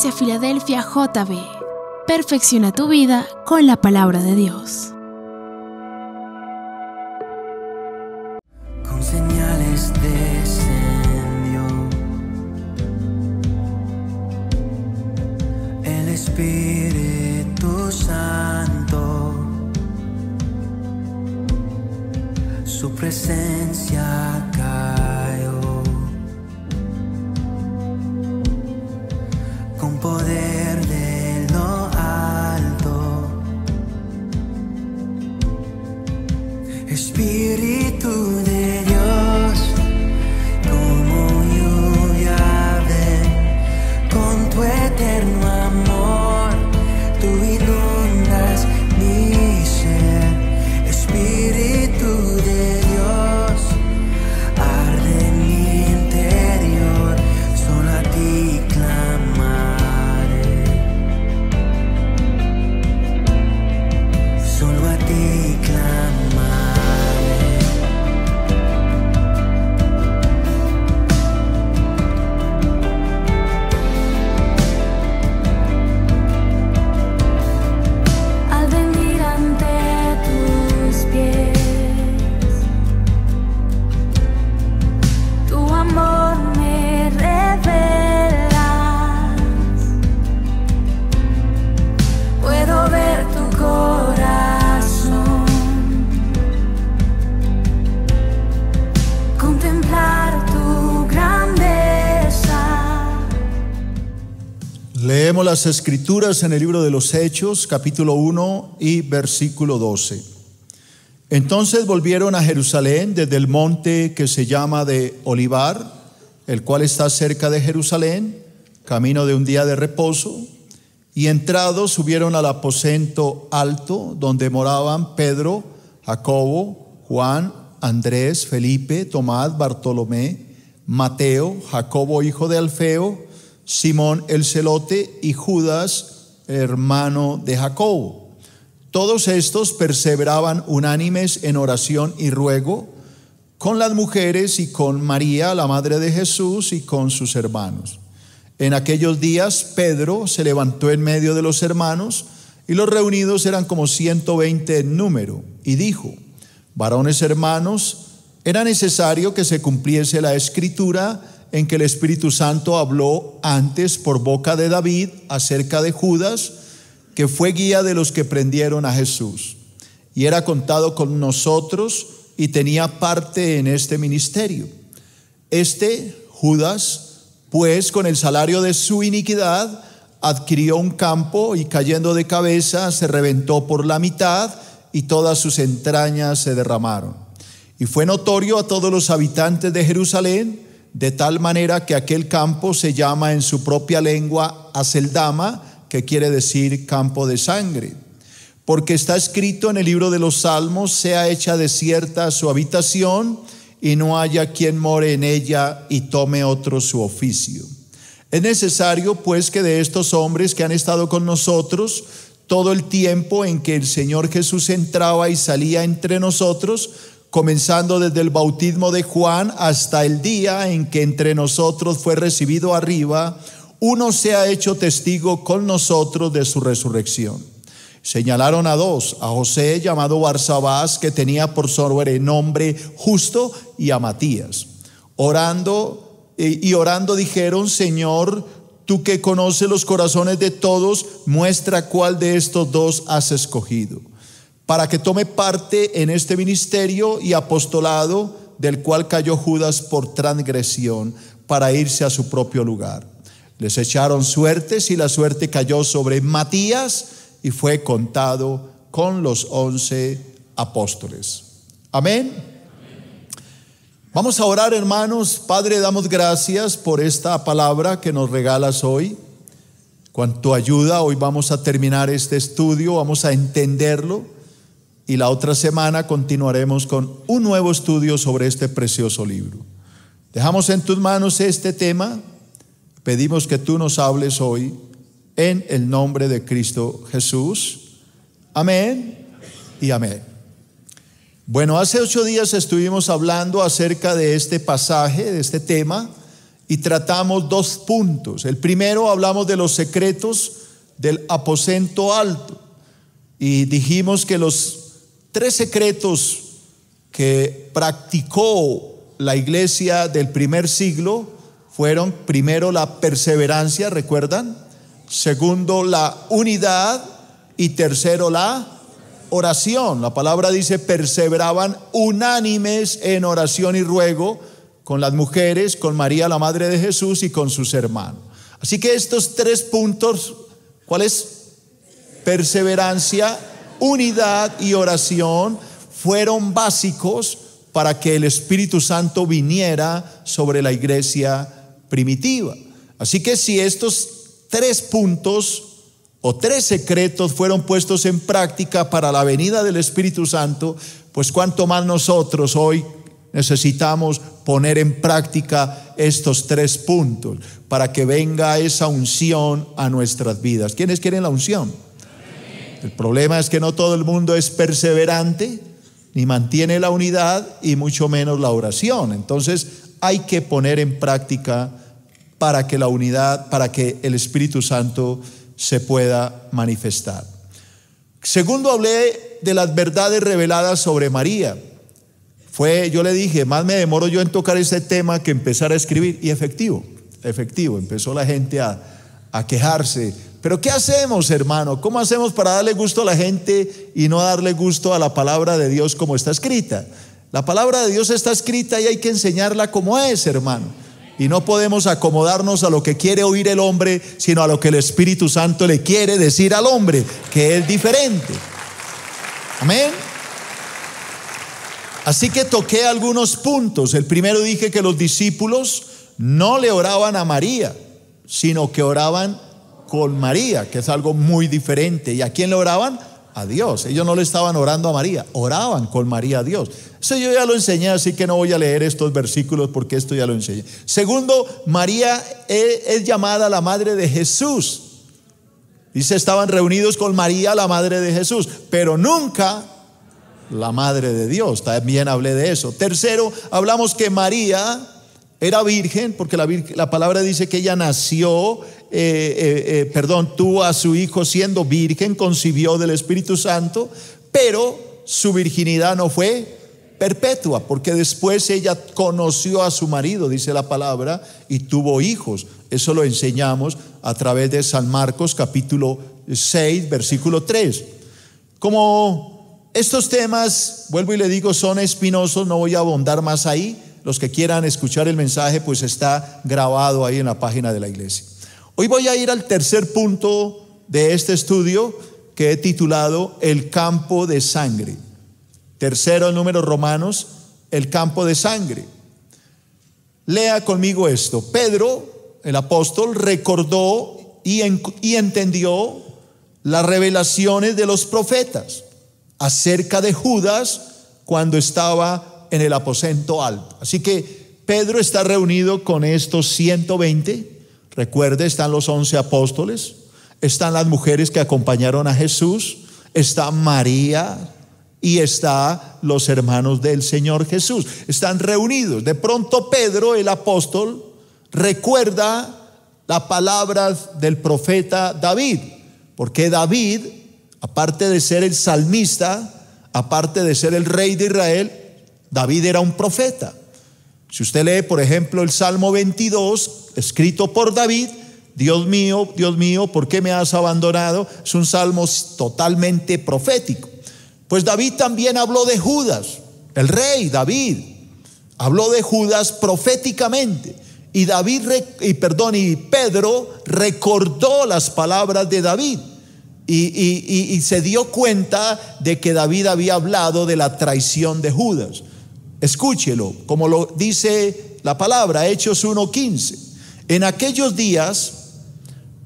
Iglesia Filadelfia JB. Perfecciona tu vida con la palabra de Dios. Con señales descendió el Espíritu Santo, su presencia cayó con poder de lo alto. Espíritu de Dios, como lluvia ven, con tu eterno amor, tú inundas mi ser. Espíritu de Dios, arde en mi interior, solo a ti clamaré, solo a ti clamaré. Leemos las Escrituras en el libro de los Hechos, capítulo 1 y versículo 12. Entonces volvieron a Jerusalén desde el monte que se llama de Olivar, el cual está cerca de Jerusalén, camino de un día de reposo, y entrados subieron al aposento alto, donde moraban Pedro, Jacobo, Juan, Andrés, Felipe, Tomás, Bartolomé, Mateo, Jacobo hijo de Alfeo, Simón el celote y Judas, hermano de Jacobo. Todos estos perseveraban unánimes en oración y ruego con las mujeres y con María, la madre de Jesús, y con sus hermanos. En aquellos días Pedro se levantó en medio de los hermanos, y los reunidos eran como 120 en número, y dijo: varones hermanos, era necesario que se cumpliese la escritura en que el Espíritu Santo habló antes por boca de David acerca de Judas, que fue guía de los que prendieron a Jesús, y era contado con nosotros y tenía parte en este ministerio. Judas, pues con el salario de su iniquidad adquirió un campo, y cayendo de cabeza se reventó por la mitad, y todas sus entrañas se derramaron. Y fue notorio a todos los habitantes de Jerusalén, de tal manera que aquel campo se llama en su propia lengua Aceldama, que quiere decir campo de sangre. Porque está escrito en el libro de los Salmos: sea hecha desierta su habitación, y no haya quien more en ella, y tome otro su oficio. Es necesario pues que de estos hombres que han estado con nosotros todo el tiempo en que el Señor Jesús entraba y salía entre nosotros, comenzando desde el bautismo de Juan hasta el día en que entre nosotros fue recibido arriba, uno se ha hecho testigo con nosotros de su resurrección. Señalaron a dos: a José, llamado Barsabás, que tenía por sobrenombre Justo, y a Matías. Orando dijeron: Señor, tú que conoces los corazones de todos, muestra cuál de estos dos has escogido, para que tome parte en este ministerio y apostolado, del cual cayó Judas por transgresión, para irse a su propio lugar. Les echaron suertes, y la suerte cayó sobre Matías, y fue contado con los 11 apóstoles. Amén. Vamos a orar, hermanos. Padre, damos gracias por esta palabra que nos regalas hoy. Con tu ayuda, hoy vamos a terminar este estudio, vamos a entenderlo, y la otra semana continuaremos con un nuevo estudio sobre este precioso libro. Dejamos en tus manos este tema. Pedimos que tú nos hables hoy en el nombre de Cristo Jesús. Amén y amén. Bueno, hace 8 días estuvimos hablando acerca de este pasaje, de este tema, y tratamos 2 puntos. El primero, hablamos de los secretos del aposento alto y dijimos que los 3 secretos que practicó la iglesia del primer siglo fueron: primero, la perseverancia, ¿recuerdan? Segundo, la unidad, y tercero, la oración. La palabra dice: perseveraban unánimes en oración y ruego con las mujeres, con María la madre de Jesús y con sus hermanos. Así que estos 3 puntos, ¿cuál es? Perseverancia, unidad y oración, fueron básicos para que el Espíritu Santo viniera sobre la iglesia primitiva. Así que si estos 3 puntos o 3 secretos fueron puestos en práctica para la venida del Espíritu Santo, pues cuánto más nosotros hoy necesitamos poner en práctica estos 3 puntos para que venga esa unción a nuestras vidas. ¿Quiénes quieren la unción? El problema es que no todo el mundo es perseverante, ni mantiene la unidad, y mucho menos la oración. Entonces hay que poner en práctica para que la unidad, para que el Espíritu Santo se pueda manifestar. Segundo, hablé de las verdades reveladas sobre María. Yo le dije, más me demoro yo en tocar ese tema que empezar a escribir. Y efectivo, empezó la gente a quejarse. Pero ¿qué hacemos, hermano? ¿Cómo hacemos para darle gusto a la gente y no darle gusto a la palabra de Dios como está escrita? La palabra de Dios está escrita y hay que enseñarla como es, hermano. Y no podemos acomodarnos a lo que quiere oír el hombre, sino a lo que el Espíritu Santo le quiere decir al hombre, que es diferente. Amén. Así que toqué algunos puntos. El primero, dije que los discípulos no le oraban a María, sino que oraban con María, que es algo muy diferente. ¿Y a quién le oraban? A Dios. Ellos no le estaban orando a María, oraban con María a Dios. Eso yo ya lo enseñé, así que no voy a leer estos versículos porque esto ya lo enseñé. Segundo, María es llamada la madre de Jesús. Dice, estaban reunidos con María, la madre de Jesús, pero nunca la madre de Dios. También hablé de eso. Tercero, hablamos que María era virgen, porque la palabra dice que ella nació, tuvo a su hijo siendo virgen, concibió del Espíritu Santo, pero su virginidad no fue perpetua, porque después ella conoció a su marido, dice la palabra, y tuvo hijos. Eso lo enseñamos a través de San Marcos capítulo 6, versículo 3. Como estos temas, vuelvo y le digo, son espinosos, no voy a abundar más ahí. Los que quieran escuchar el mensaje, pues está grabado ahí en la página de la iglesia. Hoy voy a ir al tercer punto de este estudio que he titulado El campo de sangre. Tercero, el número Romanos, el campo de sangre. Lea conmigo esto. Pedro, el apóstol, recordó y entendió las revelaciones de los profetas acerca de Judas cuando estaba en el aposento alto. Así que Pedro está reunido con estos 120. Recuerde, están los 11 apóstoles, están las mujeres que acompañaron a Jesús, está María y está los hermanos del Señor Jesús. Están reunidos. De pronto Pedro, el apóstol, recuerda las palabras del profeta David, porque David, aparte de ser el salmista, aparte de ser el rey de Israel, David era un profeta. Si usted lee, por ejemplo, el Salmo 22, escrito por David, Dios mío, ¿por qué me has abandonado? Es un salmo totalmente profético. Pues David también habló de Judas, el rey David, habló de Judas proféticamente. Y Pedro recordó las palabras de David. Y se dio cuenta de que David había hablado de la traición de Judas. Escúchelo, como lo dice la palabra, Hechos 1:15. En aquellos días,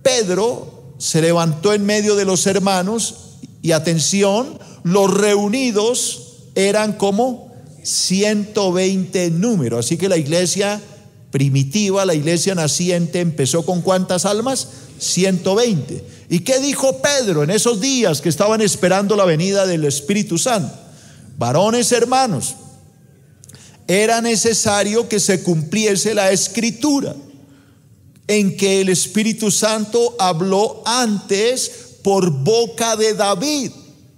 Pedro se levantó en medio de los hermanos y atención, los reunidos eran como 120 en número. Así que la iglesia primitiva, la iglesia naciente, empezó con ¿cuántas almas? 120. ¿Y qué dijo Pedro en esos días que estaban esperando la venida del Espíritu Santo? Varones hermanos, era necesario que se cumpliese la escritura en que el Espíritu Santo habló antes por boca de David,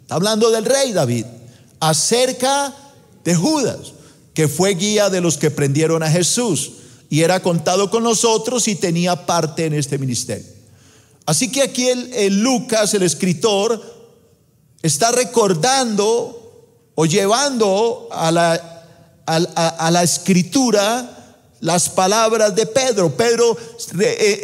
hablando del rey David, acerca de Judas, que fue guía de los que prendieron a Jesús y era contado con nosotros y tenía parte en este ministerio. Así que aquí el Lucas, el escritor, está recordando o llevando a la escritura las palabras de Pedro. Pedro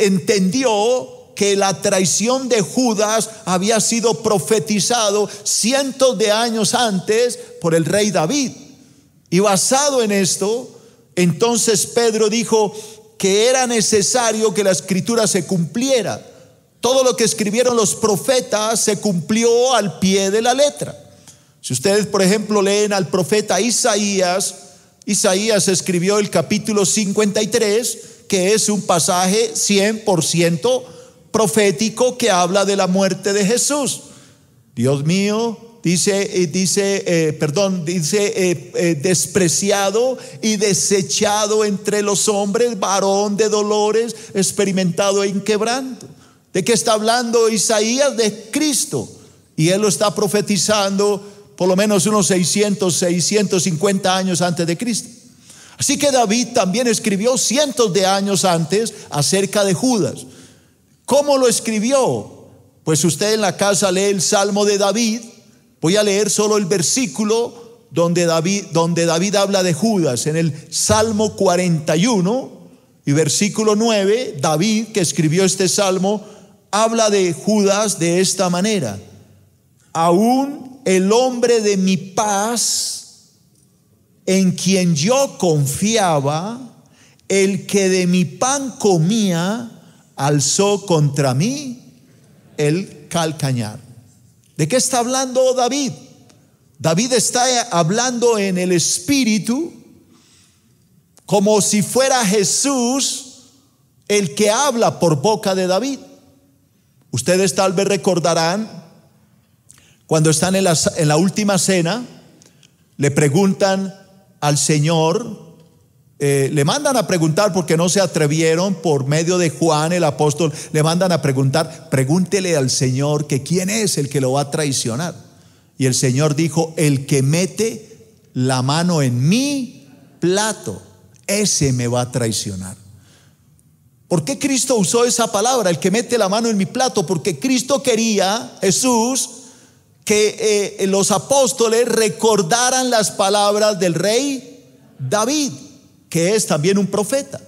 entendió que la traición de Judas había sido profetizado cientos de años antes por el rey David. Y basado en esto, entonces Pedro dijo que era necesario que la escritura se cumpliera. Todo lo que escribieron los profetas se cumplió al pie de la letra. Si ustedes, por ejemplo, leen al profeta Isaías escribió el capítulo 53, que es un pasaje 100% profético que habla de la muerte de Jesús. Dios mío, dice despreciado y desechado entre los hombres, varón de dolores, experimentado en quebranto. ¿De qué está hablando Isaías? De Cristo. Y él lo está profetizando por lo menos unos 650 años antes de Cristo. Así que David también escribió cientos de años antes acerca de Judas. ¿Cómo lo escribió? Pues usted en la casa lee el Salmo de David. Voy a leer solo el versículo donde David habla de Judas. En el Salmo 41 y versículo 9, David, que escribió este salmo, habla de Judas de esta manera: aún el hombre de mi paz, en quien yo confiaba, el que de mi pan comía, alzó contra mí el calcañar. ¿De qué está hablando David? David está hablando en el Espíritu, como si fuera Jesús el que habla por boca de David. Ustedes tal vez recordarán cuando están en la última cena, le preguntan al Señor, le mandan a preguntar porque no se atrevieron por medio de Juan el apóstol, le mandan a preguntar, pregúntele al Señor que quién es el que lo va a traicionar. Y el Señor dijo: el que mete la mano en mi plato, ese me va a traicionar. ¿Por qué Cristo usó esa palabra, el que mete la mano en mi plato? Porque Cristo quería, Jesús, que los apóstoles recordaran las palabras del rey David, que es también un profeta.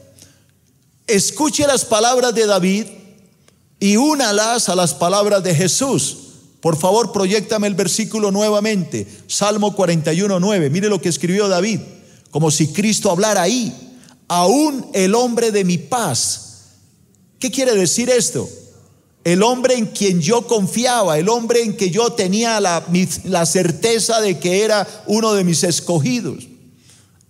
Escuche las palabras de David y únalas a las palabras de Jesús. Por favor, proyéctame el versículo nuevamente. Salmo 41:9. Mire lo que escribió David, como si Cristo hablara ahí. Aún el hombre de mi paz. ¿Qué quiere decir esto? El hombre en quien yo confiaba, el hombre en que yo tenía la certeza de que era uno de mis escogidos.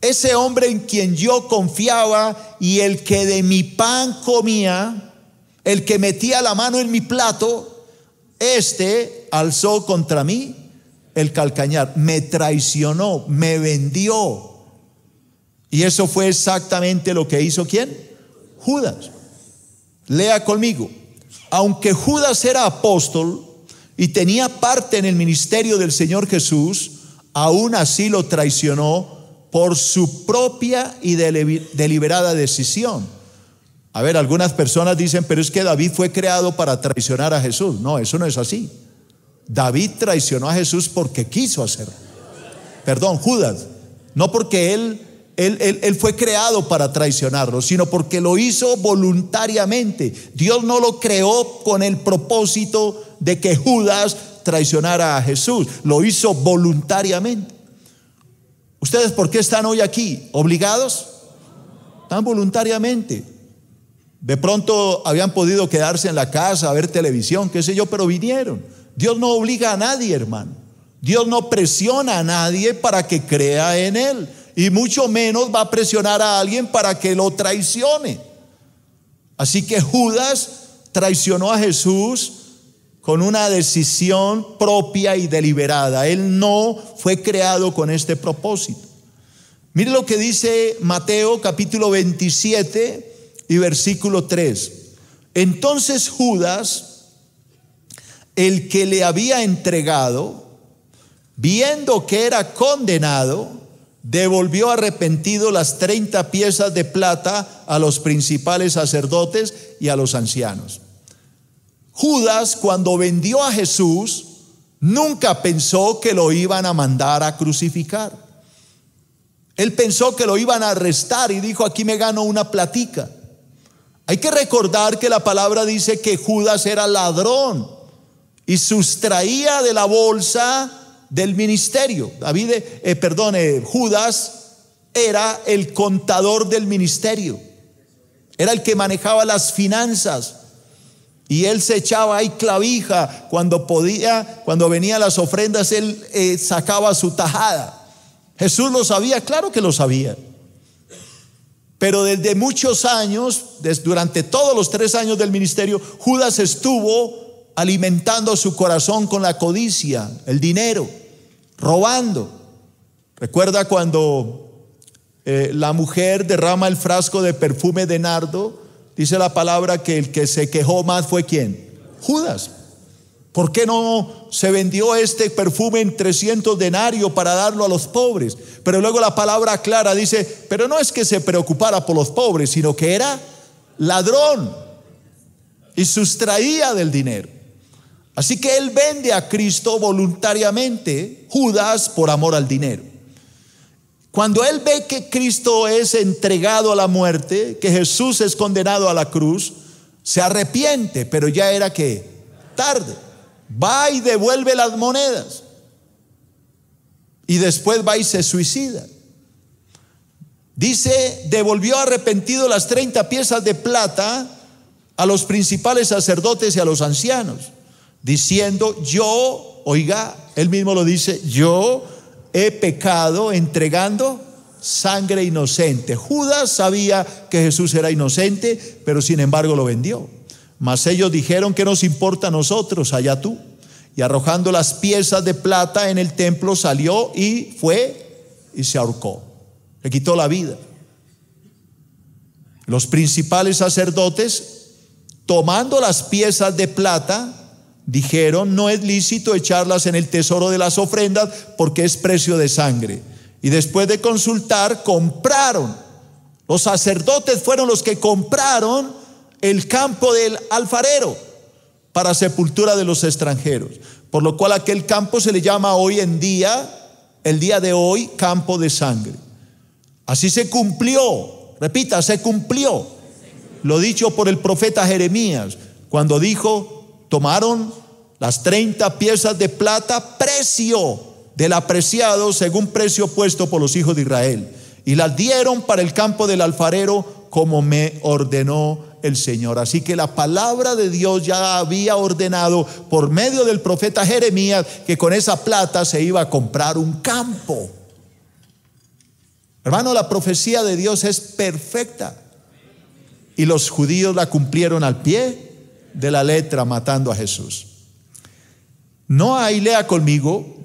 Ese hombre en quien yo confiaba y el que de mi pan comía, el que metía la mano en mi plato, este alzó contra mí el calcañar, me traicionó, me vendió. Y eso fue exactamente lo que hizo ¿quién? Judas. Lea conmigo. Aunque Judas era apóstol y tenía parte en el ministerio del Señor Jesús, aún así lo traicionó por su propia y deliberada decisión. A ver, algunas personas dicen, pero es que David fue creado para traicionar a Jesús. No, eso no es así. David traicionó a Jesús porque quiso hacerlo. Perdón, Judas, no porque él fue creado para traicionarlo, sino porque lo hizo voluntariamente. Dios no lo creó con el propósito de que Judas traicionara a Jesús. Lo hizo voluntariamente. ¿Ustedes por qué están hoy aquí? ¿Obligados? Están voluntariamente. De pronto habían podido quedarse en la casa a ver televisión, qué sé yo, pero vinieron. Dios no obliga a nadie, hermano. Dios no presiona a nadie para que crea en Él. Y mucho menos va a presionar a alguien para que lo traicione. Así que Judas traicionó a Jesús con una decisión propia y deliberada. Él no fue creado con este propósito. Mire lo que dice Mateo capítulo 27 y versículo 3. Entonces Judas, el que le había entregado, viendo que era condenado, devolvió arrepentido las 30 piezas de plata a los principales sacerdotes y a los ancianos. Judas, cuando vendió a Jesús, nunca pensó que lo iban a mandar a crucificar. Él pensó que lo iban a arrestar y dijo: aquí me gano una platica. Hay que recordar que la palabra dice que Judas era ladrón y sustraía de la bolsa del ministerio. Judas era el contador del ministerio, era el que manejaba las finanzas, y él se echaba ahí clavija cuando podía. Cuando venían las ofrendas, él sacaba su tajada. Jesús lo sabía, claro que lo sabía, pero desde muchos años, durante todos los 3 años del ministerio, Judas estuvo alimentando su corazón con la codicia, el dinero, robando. Recuerda cuando la mujer derrama el frasco de perfume de nardo, dice la palabra que el que se quejó más fue ¿quién? Judas. ¿Por qué no se vendió este perfume en 300 denarios para darlo a los pobres? Pero luego la palabra clara dice, pero no es que se preocupara por los pobres, sino que era ladrón y sustraía del dinero. Así que él vende a Cristo voluntariamente, Judas, por amor al dinero. Cuando él ve que Cristo es entregado a la muerte, que Jesús es condenado a la cruz, se arrepiente, pero ya era que tarde. Va y devuelve las monedas y después va y se suicida. Dice, devolvió arrepentido las 30 piezas de plata a los principales sacerdotes y a los ancianos, diciendo, él mismo lo dice, yo he pecado entregando sangre inocente. Judas sabía que Jesús era inocente, pero sin embargo lo vendió. Mas ellos dijeron, ¿qué nos importa a nosotros? Allá tú. Y arrojando las piezas de plata en el templo, salió y fue y se ahorcó. Le quitó la vida. Los principales sacerdotes, tomando las piezas de plata, dijeron, no es lícito echarlas en el tesoro de las ofrendas porque es precio de sangre. Y después de consultar, compraron. Los sacerdotes fueron los que compraron el campo del alfarero para sepultura de los extranjeros, por lo cual aquel campo se le llama hoy en día, el día de hoy, campo de sangre. Así se cumplió, repita, se cumplió lo dicho por el profeta Jeremías, cuando dijo, tomaron las 30 piezas de plata, precio del apreciado según precio puesto por los hijos de Israel, y las dieron para el campo del alfarero como me ordenó el Señor. Así que la palabra de Dios ya había ordenado por medio del profeta Jeremías que con esa plata se iba a comprar un campo. Hermano, la profecía de Dios es perfecta y los judíos la cumplieron al pie de la letra, matando a Jesús. No hay, lea conmigo,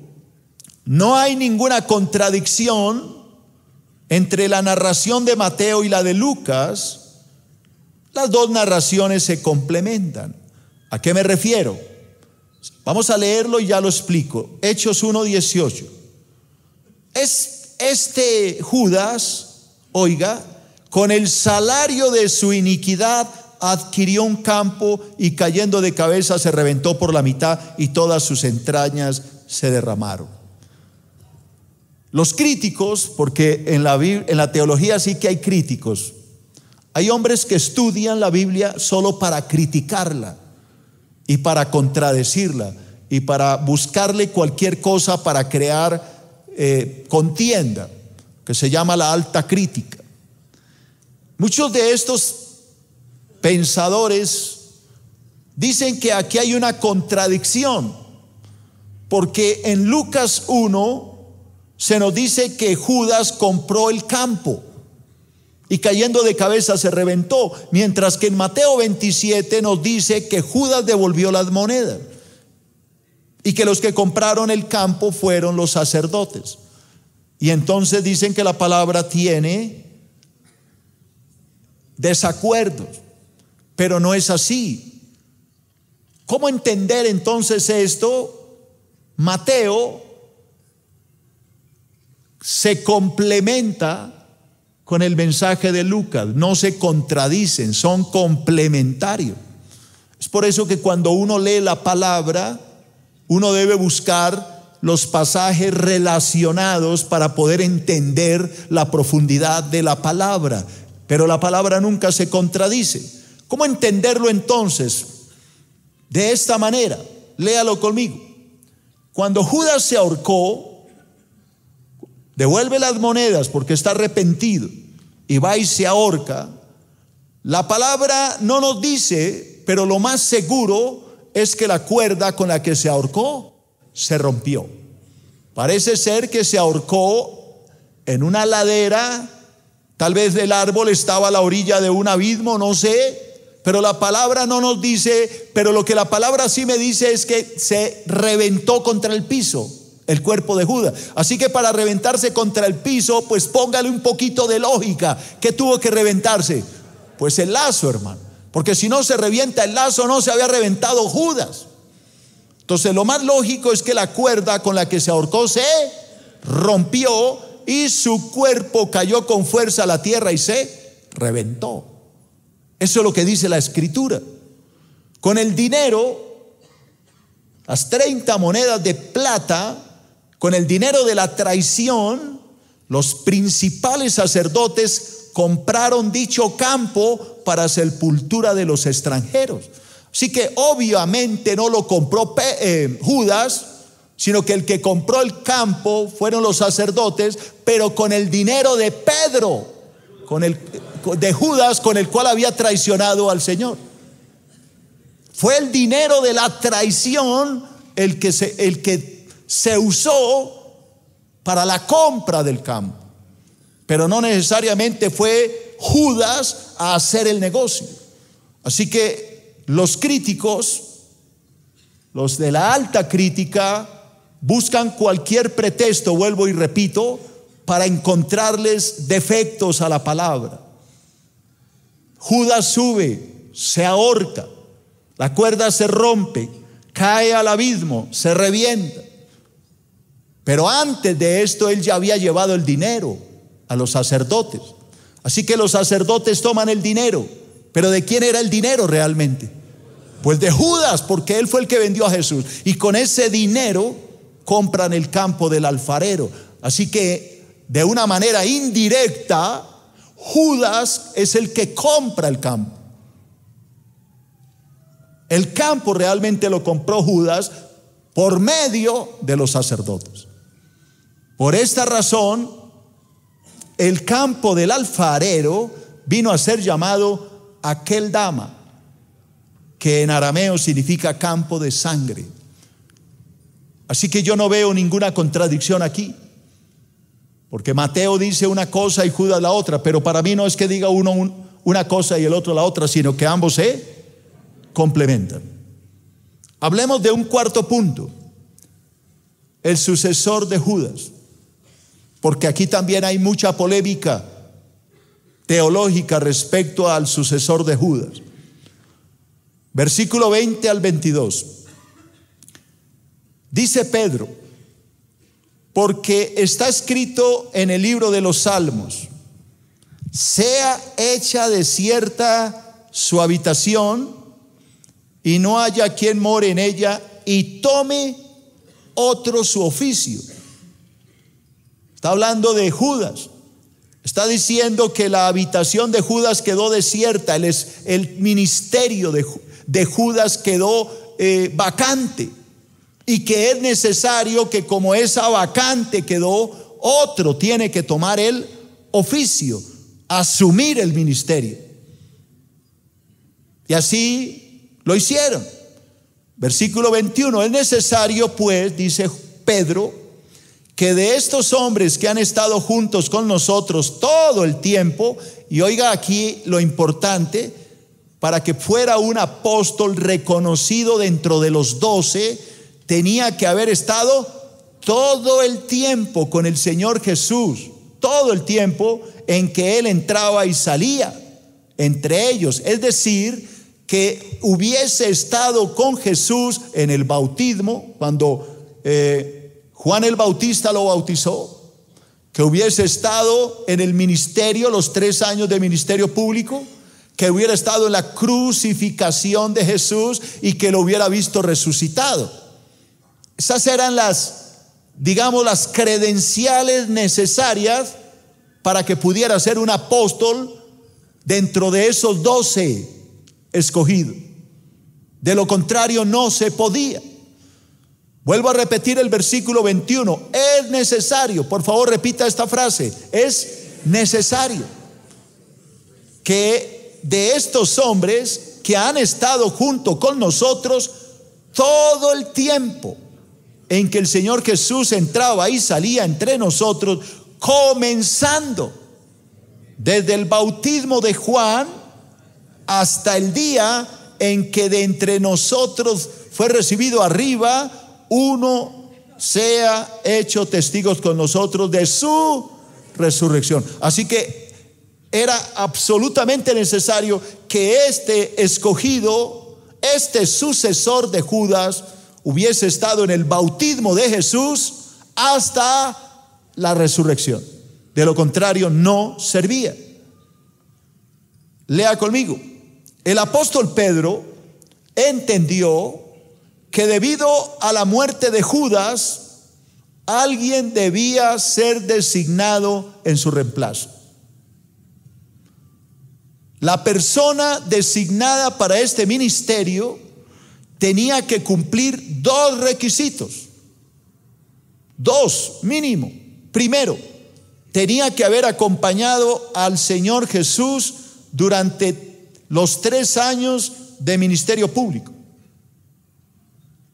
no hay ninguna contradicción entre la narración de Mateo y la de Lucas. Las dos narraciones se complementan. ¿A qué me refiero? Vamos a leerlo y ya lo explico. Hechos 1:18. Este Judas, con el salario de su iniquidad adquirió un campo y cayendo de cabeza se reventó por la mitad y todas sus entrañas se derramaron. Los críticos, porque en la teología sí que hay críticos. Hay hombres que estudian la Biblia solo para criticarla y para contradecirla y para buscarle cualquier cosa para crear contienda, que se llama la alta crítica. Muchos de estos pensadores dicen que aquí hay una contradicción, porque en Lucas 1 se nos dice que Judas compró el campo y cayendo de cabeza se reventó, mientras que en Mateo 27 nos dice que Judas devolvió las monedas y que los que compraron el campo fueron los sacerdotes. Y entonces dicen que la palabra tiene desacuerdos, Pero no es así. ¿Cómo entender entonces esto? Mateo se complementa con el mensaje de Lucas, no se contradicen, son complementarios. Es por eso que cuando uno lee la palabra, uno debe buscar los pasajes relacionados para poder entender la profundidad de la palabra. Pero la palabra nunca se contradice. ¿Cómo entenderlo entonces? De esta manera, léalo conmigo. Cuando Judas se ahorcó, devuelve las monedas porque está arrepentido y va y se ahorca. La palabra no nos dice, pero lo más seguro es que la cuerda con la que se ahorcó se rompió. Parece ser que se ahorcó en una ladera, tal vez el árbol estaba a la orilla de un abismo, no sé, pero la palabra no nos dice, pero lo que la palabra sí me dice es que se reventó contra el piso el cuerpo de Judas. Así que para reventarse contra el piso, pues póngale un poquito de lógica. ¿Qué tuvo que reventarse? Pues el lazo, hermano, porque si no se revienta el lazo, no se había reventado Judas. Entonces lo más lógico es que la cuerda con la que se ahorcó se rompió y su cuerpo cayó con fuerza a la tierra y se reventó. Eso es lo que dice la Escritura. Con el dinero, las 30 monedas de plata, con el dinero de la traición, los principales sacerdotes compraron dicho campo para sepultura de los extranjeros. Así que obviamente no lo compró Judas, sino que el que compró el campo fueron los sacerdotes, pero con el dinero de Pedro, de Judas, con el cual había traicionado al Señor. Fue el dinero de la traición el que se usó para la compra del campo, pero no necesariamente fue Judas a hacer el negocio. Así que los críticos, los de la alta crítica, buscan cualquier pretexto, vuelvo y repito, para encontrarles defectos a la palabra. Judas sube, se ahorca, la cuerda se rompe, cae al abismo, se revienta. Pero antes de esto él ya había llevado el dinero a los sacerdotes. Así que los sacerdotes toman el dinero. ¿Pero de quién era el dinero realmente? Pues de Judas, porque él fue el que vendió a Jesús. Y con ese dinero compran el campo del alfarero. Así que de una manera indirecta, Judas es el que compra el campo. El campo realmente lo compró Judas por medio de los sacerdotes. Por esta razón, el campo del alfarero vino a ser llamado Akeldama, que en arameo significa campo de sangre. Así que yo no veo ninguna contradicción aquí, porque Mateo dice una cosa y Judas la otra, pero para mí no es que diga uno una cosa y el otro la otra, sino que ambos se complementan. Hablemos de un cuarto punto, el sucesor de Judas, porque aquí también hay mucha polémica teológica respecto al sucesor de Judas. Versículo 20 al 22. Dice Pedro: porque está escrito en el libro de los Salmos, sea hecha desierta su habitación y no haya quien more en ella, y tome otro su oficio. Está hablando de Judas. Está diciendo que la habitación de Judas quedó desierta, el ministerio de Judas quedó vacante, y que es necesario que, como esa vacante quedó, otro tiene que tomar el oficio, asumir el ministerio. Y así lo hicieron. Versículo 21: es necesario pues, dice Pedro, que de estos hombres que han estado juntos con nosotros todo el tiempo, y oiga aquí lo importante, para que fuera un apóstol reconocido dentro de los 12, tenía que haber estado todo el tiempo con el Señor Jesús, todo el tiempo en que Él entraba y salía entre ellos. Es decir, que hubiese estado con Jesús en el bautismo, cuando Juan el Bautista lo bautizó, que hubiese estado en el ministerio, los 3 años de ministerio público, que hubiera estado en la crucificación de Jesús y que lo hubiera visto resucitado. Esas eran las credenciales necesarias para que pudiera ser un apóstol dentro de esos 12 escogidos. De lo contrario no se podía. Vuelvo a repetir el versículo 21. Es necesario, por favor repita esta frase, es necesario que de estos hombres que han estado junto con nosotros todo el tiempo en que el Señor Jesús entraba y salía entre nosotros, comenzando desde el bautismo de Juan hasta el día en que de entre nosotros fue recibido arriba, uno sea hecho testigos con nosotros de su resurrección. Así que era absolutamente necesario que este escogido, este sucesor de Judas, hubiese estado en el bautismo de Jesús hasta la resurrección. De lo contrario no servía. Lea conmigo. El apóstol Pedro entendió que debido a la muerte de Judas, alguien debía ser designado en su reemplazo. La persona designada para este ministerio tenía que cumplir 2 requisitos. 2 mínimo. Primero, tenía que haber acompañado al Señor Jesús durante los 3 años de ministerio público.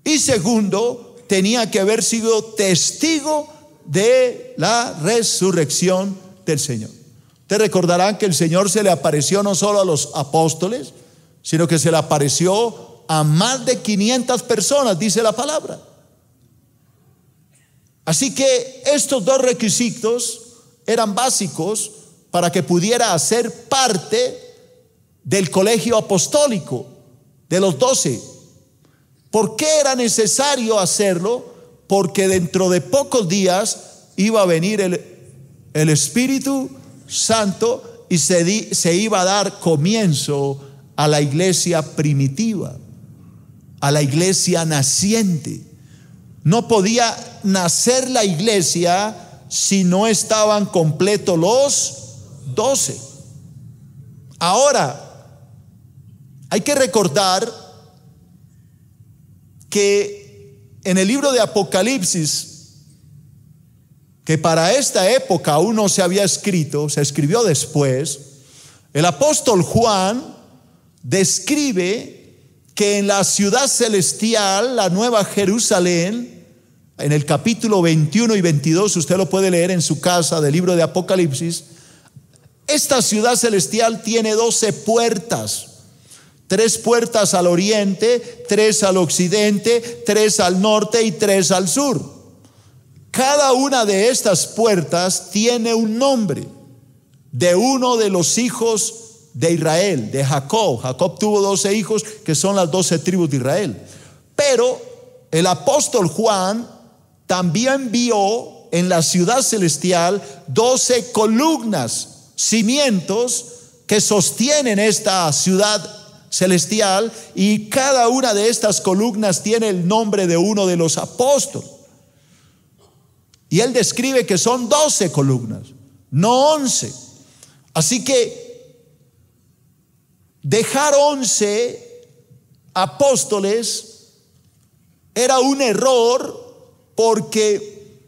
Y segundo, tenía que haber sido testigo de la resurrección del Señor. Ustedes recordarán que el Señor se le apareció no solo a los apóstoles, sino que se le apareció a más de 500 personas, dice la palabra. Así que estos 2 requisitos eran básicos para que pudiera hacer parte del colegio apostólico de los 12. ¿Por qué era necesario hacerlo? Porque dentro de pocos días iba a venir el Espíritu Santo y se iba a dar comienzo a la iglesia primitiva, a la iglesia naciente. No podía nacer la iglesia si no estaban completos los 12. Ahora, hay que recordar que en el libro de Apocalipsis, que para esta época aún no se había escrito, se escribió después, el apóstol Juan describe que en la ciudad celestial, la nueva Jerusalén, en el capítulo 21 y 22, usted lo puede leer en su casa del libro de Apocalipsis, esta ciudad celestial tiene 12 puertas. 3 puertas al oriente, 3 al occidente, 3 al norte y 3 al sur. Cada una de estas puertas tiene un nombre de uno de los hijos de Israel, de Jacob. Jacob tuvo 12 hijos que son las 12 tribus de Israel. Pero el apóstol Juan también vio en la ciudad celestial 12 columnas, cimientos que sostienen esta ciudad celestial, y cada una de estas columnas tiene el nombre de uno de los apóstoles. Y él describe que son 12 columnas, no 11. Así que dejar 11 apóstoles era un error, porque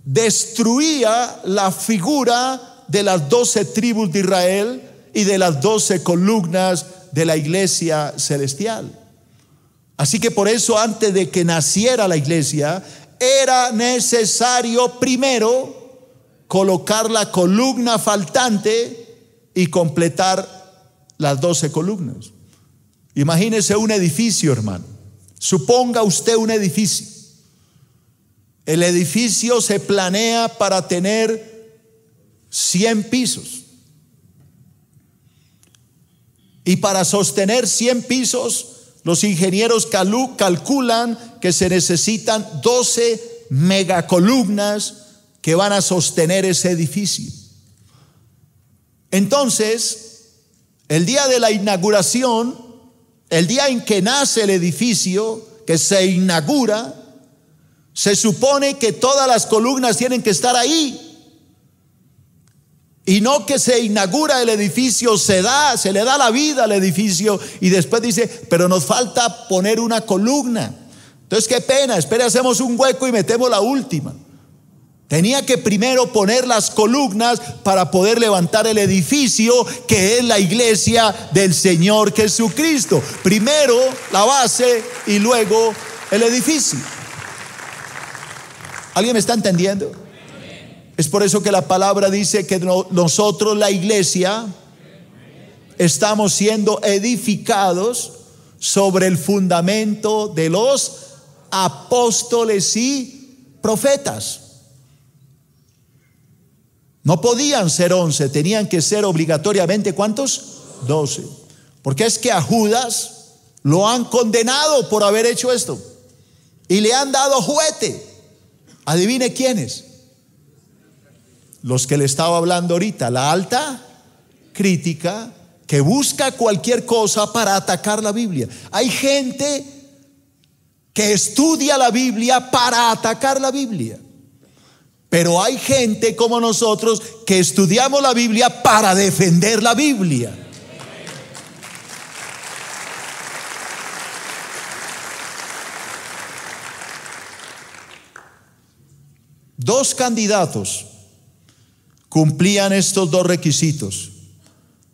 destruía la figura de las 12 tribus de Israel y de las 12 columnas de la iglesia celestial. Así que por eso, antes de que naciera la iglesia, era necesario primero colocar la columna faltante y completar las 12 columnas. Imagínese un edificio, hermano. Suponga usted un edificio. El edificio se planea para tener 100 pisos. Y para sostener 100 pisos, los ingenieros calculan que se necesitan 12 megacolumnas que van a sostener ese edificio. Entonces, el día de la inauguración, el día en que nace el edificio, que se inaugura, se supone que todas las columnas tienen que estar ahí. Y no que se inaugura el edificio, se le da la vida al edificio y después dice, pero nos falta poner una columna. Entonces, qué pena, espere, hacemos un hueco y metemos la última. Tenía que primero poner las columnas para poder levantar el edificio, que es la iglesia del Señor Jesucristo. Primero la base y luego el edificio. ¿Alguien me está entendiendo? Es por eso que la palabra dice que nosotros, la iglesia, estamos siendo edificados sobre el fundamento de los apóstoles y profetas. No podían ser 11, tenían que ser obligatoriamente, ¿cuántos? 12. Porque es que a Judas lo han condenado por haber hecho esto y le han dado juguete. Adivine quiénes. Los que le estaba hablando ahorita, la alta crítica que busca cualquier cosa para atacar la Biblia. Hay gente que estudia la Biblia para atacar la Biblia, pero hay gente como nosotros que estudiamos la Biblia para defender la Biblia. Dos candidatos cumplían estos dos requisitos: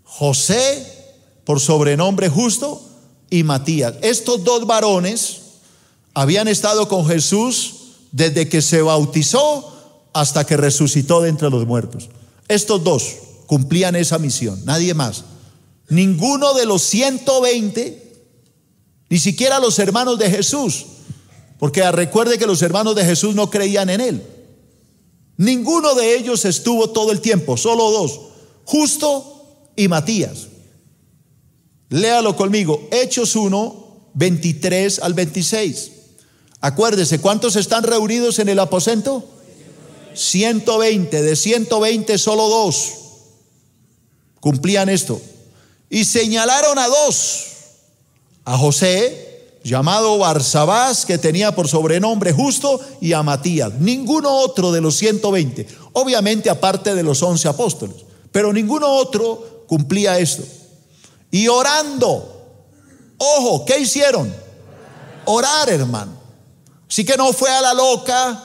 José, por sobrenombre Justo, y Matías. Estos dos varones habían estado con Jesús desde que se bautizó hasta que resucitó de entre los muertos. Estos dos cumplían esa misión, nadie más. Ninguno de los 120, ni siquiera los hermanos de Jesús, porque recuerde que los hermanos de Jesús no creían en él. Ninguno de ellos estuvo todo el tiempo, solo dos, Justo y Matías. Léalo conmigo, Hechos 1, 23 al 26. Acuérdese, ¿cuántos están reunidos en el aposento? 120, de 120 solo dos cumplían esto. Y señalaron a dos, a José, llamado Barsabás, que tenía por sobrenombre Justo, y a Matías. Ninguno otro de los 120, obviamente aparte de los 11 apóstoles, pero ninguno otro cumplía esto. Y orando, ojo, ¿qué hicieron? Orar, hermano. Así que no fue a la loca.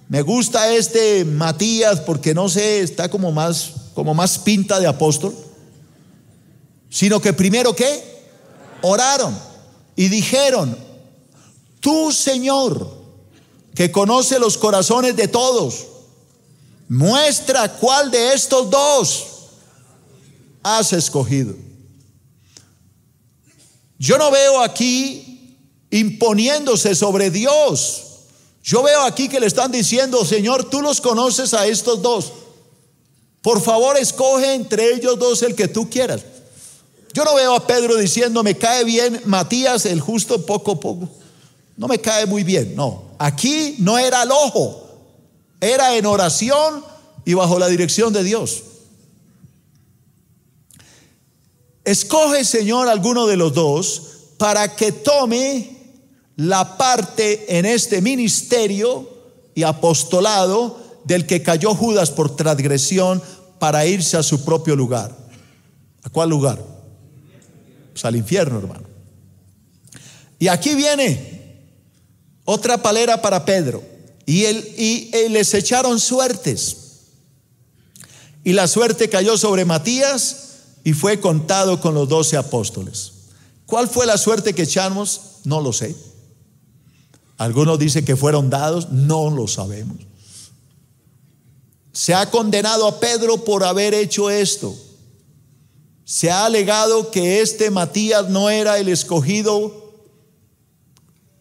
Me gusta este Matías porque no sé, está como más pinta de apóstol. Sino que primero, ¿qué? Oraron. Y dijeron: tú, Señor, que conoce los corazones de todos, muestra cuál de estos dos has escogido. Yo no veo aquí imponiéndose sobre Dios. Yo veo aquí que le están diciendo: Señor, tú los conoces a estos dos, por favor escoge entre ellos dos el que tú quieras. Yo no veo a Pedro diciendo: me cae bien Matías, el justo, poco, no me cae muy bien. No, aquí no era al ojo, era en oración y bajo la dirección de Dios. Escoge, Señor, alguno de los dos para que tome la parte en este ministerio y apostolado del que cayó Judas por transgresión, para irse a su propio lugar. ¿A cuál lugar? Pues al infierno, hermano. Y aquí viene otra palera para Pedro. Y les echaron suertes. Y la suerte cayó sobre Matías y fue contado con los 12 apóstoles. ¿Cuál fue la suerte que echamos? No lo sé. Algunos dicen que fueron dados, no lo sabemos. Se ha condenado a Pedro por haber hecho esto. Se ha alegado que este Matías no era el escogido,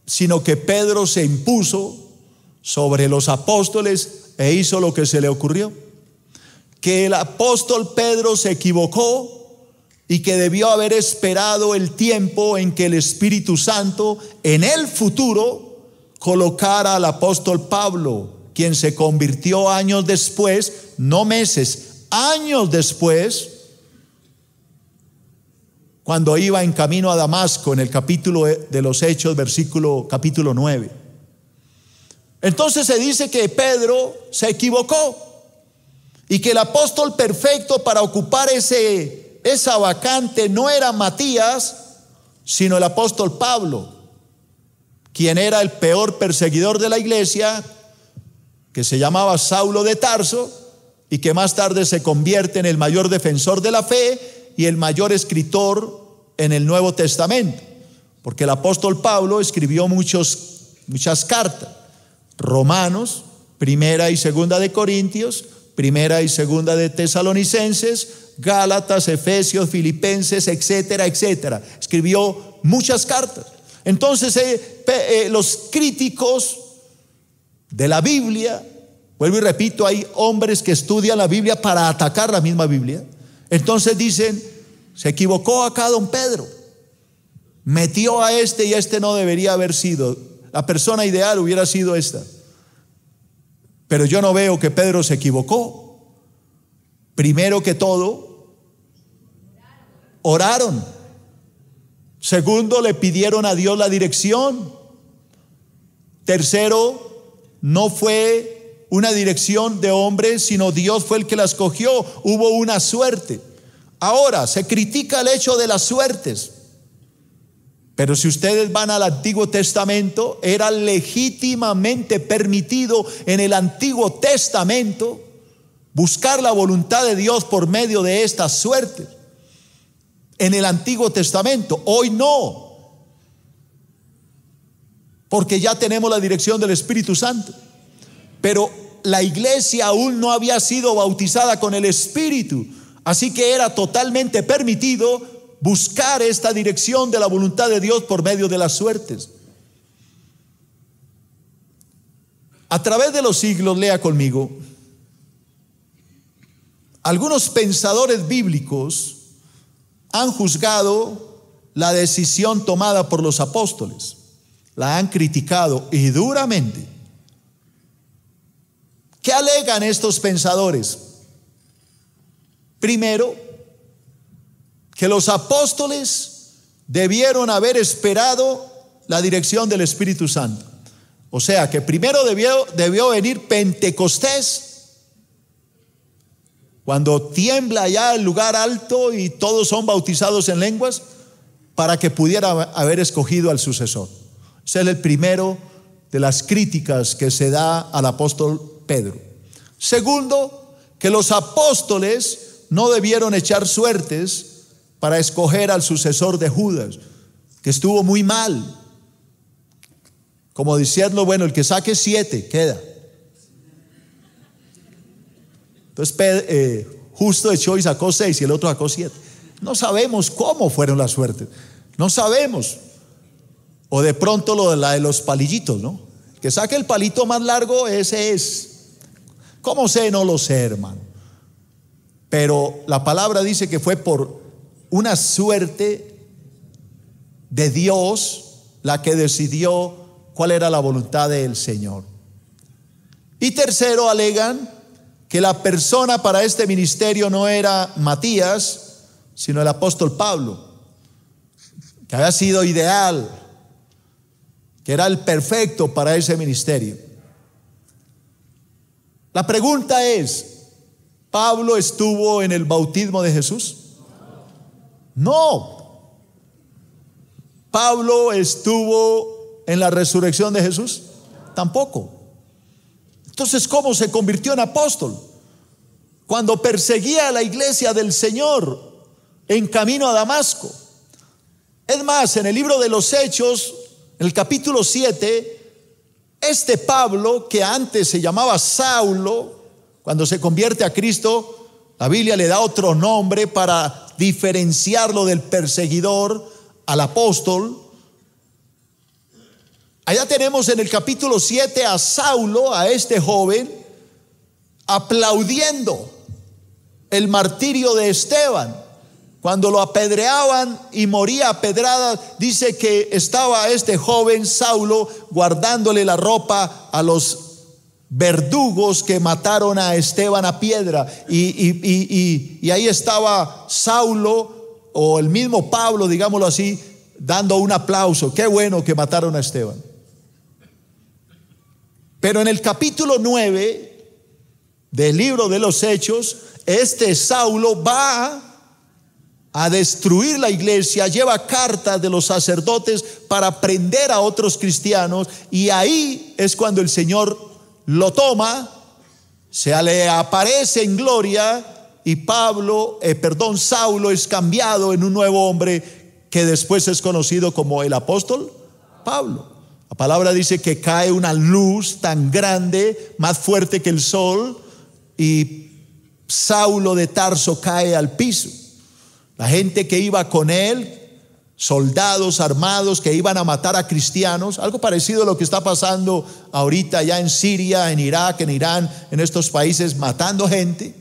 sino que Pedro se impuso sobre los apóstoles e hizo lo que se le ocurrió. Que el apóstol Pedro se equivocó y que debió haber esperado el tiempo en que el Espíritu Santo en el futuro colocara al apóstol Pablo, quien se convirtió años después, no meses, años después, cuando iba en camino a Damasco, en el capítulo de los Hechos, capítulo 9. Entonces se dice que Pedro se equivocó y que el apóstol perfecto para ocupar esa vacante no era Matías, sino el apóstol Pablo, quien era el peor perseguidor de la iglesia, que se llamaba Saulo de Tarso, y que más tarde se convierte en el mayor defensor de la fe y el mayor escritor en el Nuevo Testamento, porque el apóstol Pablo escribió muchas cartas: Romanos, Primera y Segunda de Corintios, Primera y Segunda de Tesalonicenses, Gálatas, Efesios, Filipenses, etcétera, etcétera. Escribió muchas cartas. Entonces los críticos de la Biblia, vuelvo y repito, hay hombres que estudian la Biblia para atacar la misma Biblia. Entonces dicen: se equivocó acá don Pedro, metió a este y este no debería haber sido. La persona ideal hubiera sido esta. Pero yo no veo que Pedro se equivocó. Primero que todo, oraron. Segundo, le pidieron a Dios la dirección. Tercero, no fue una dirección de hombres, sino Dios fue el que la escogió. Hubo una suerte. Ahora, se critica el hecho de las suertes, pero si ustedes van al Antiguo Testamento, era legítimamente permitido en el Antiguo Testamento buscar la voluntad de Dios por medio de estas suertes. En el Antiguo Testamento, hoy no, porque ya tenemos la dirección del Espíritu Santo. Pero la iglesia aún no había sido bautizada con el Espíritu, así que era totalmente permitido buscar esta dirección de la voluntad de Dios por medio de las suertes. A través de los siglos, lea conmigo, algunos pensadores bíblicos han juzgado la decisión tomada por los apóstoles, la han criticado y duramente. ¿Qué alegan estos pensadores? Primero, que los apóstoles debieron haber esperado la dirección del Espíritu Santo. O sea, que primero debió venir Pentecostés, cuando tiembla ya el lugar alto y todos son bautizados en lenguas, para que pudiera haber escogido al sucesor. Ese es el primero de las críticas que se da al apóstol Pedro. Segundo, que los apóstoles no debieron echar suertes para escoger al sucesor de Judas, que estuvo muy mal. Como diciendo, bueno, el que saque 7 queda. Entonces Justo echó y sacó 6 y el otro sacó 7. No sabemos cómo fueron las suertes, no sabemos. O de pronto la de los palillitos, ¿no? Que saque el palito más largo, ese es. ¿Cómo sé? No lo sé, hermano. Pero la palabra dice que fue por una suerte de Dios la que decidió cuál era la voluntad del Señor. Y tercero, alegan que la persona para este ministerio no era Matías, sino el apóstol Pablo, que había sido ideal, que era el perfecto para ese ministerio. La pregunta es: ¿Pablo estuvo en el bautismo de Jesús? No. ¿Pablo estuvo en la resurrección de Jesús? Tampoco. Entonces, ¿cómo se convirtió en apóstol? Cuando perseguía a la iglesia del Señor en camino a Damasco. Es más, en el libro de los Hechos, en el capítulo 7, este Pablo, que antes se llamaba Saulo, cuando se convierte a Cristo, la Biblia le da otro nombre para diferenciarlo del perseguidor al apóstol. Allá tenemos en el capítulo 7 a Saulo, a este joven, aplaudiendo el martirio de Esteban, Cuando lo apedreaban y moría a pedradas, dice que estaba este joven Saulo guardándole la ropa a los verdugos que mataron a Esteban a piedra. Y ahí estaba Saulo, o el mismo Pablo, digámoslo así, dando un aplauso. Qué bueno que mataron a Esteban. Pero en el capítulo 9 del libro de los Hechos, este Saulo va a destruir la iglesia, lleva cartas de los sacerdotes para prender a otros cristianos, y ahí es cuando el Señor lo toma, se le aparece en gloria, y Saulo es cambiado en un nuevo hombre que después es conocido como el apóstol Pablo. La palabra dice que cae una luz tan grande, más fuerte que el sol, y Saulo de Tarso cae al piso. La gente que iba con él, soldados armados que iban a matar a cristianos, algo parecido a lo que está pasando ahorita ya en Siria, en Irak, en Irán, en estos países, matando gente.